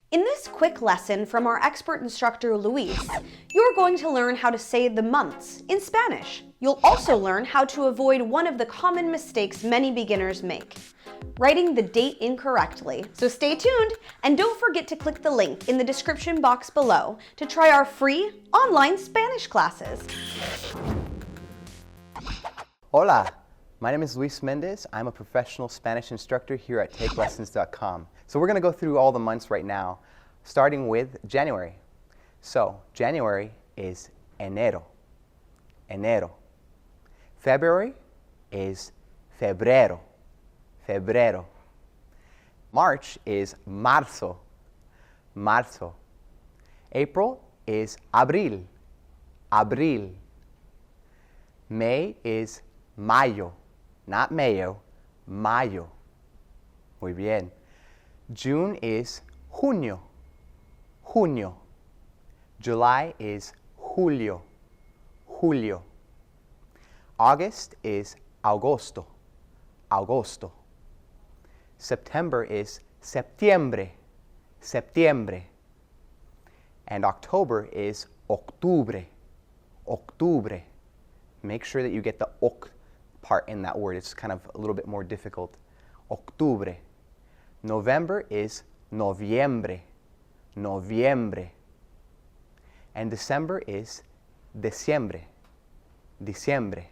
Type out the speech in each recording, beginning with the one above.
In this quick lesson from our expert instructor Luis, you're going to learn how to say the months in Spanish. You'll also learn how to avoid one of the common mistakes many beginners make, writing the date incorrectly. So stay tuned and don't forget to click the link in the description box below to try our free online Spanish classes. Hola, my name is Luis Mendez. I'm a professional Spanish instructor here at TakeLessons.com. So we're going to go through all the months right now, starting with January. So January is enero, enero. February is febrero, febrero. March is marzo, marzo. April is abril, abril. May is mayo, not mayo, mayo. Muy bien. June is junio, junio. July is julio, julio. August is agosto, agosto. September is septiembre, septiembre. And October is octubre, octubre. Make sure that you get the ok part in that word. It's kind of a little bit more difficult. Octubre. November is noviembre, noviembre. And December is diciembre, diciembre.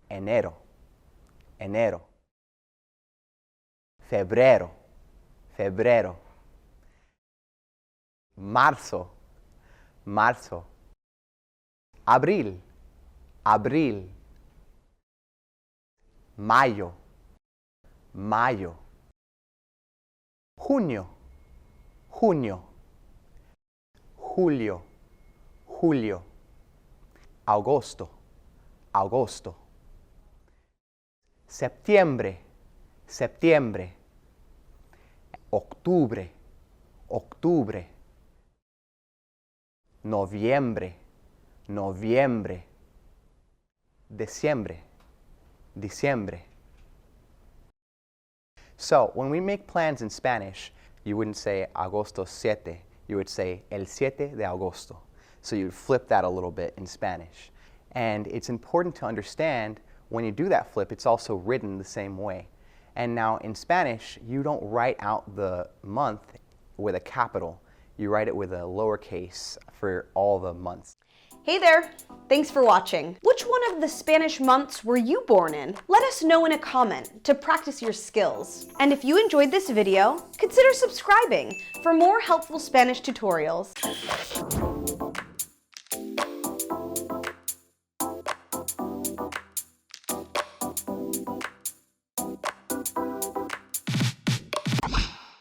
Enero, enero. Febrero, febrero. Marzo, marzo. Abril, abril. Mayo, mayo. Junio, junio. Julio, julio. Agosto, agosto. Septiembre, septiembre. Octubre, octubre. Noviembre, noviembre. Diciembre, diciembre. So, when we make plans in Spanish, you wouldn't say agosto 7, you would say el 7 de agosto. So you would flip that a little bit in Spanish. And it's important to understand when you do that flip, it's also written the same way. And now in Spanish, you don't write out the month with a capital. You write it with a lowercase for all the months. Hey there! Thanks for watching. Which one of the Spanish months were you born in? Let us know in a comment to practice your skills. And if you enjoyed this video, consider subscribing for more helpful Spanish tutorials.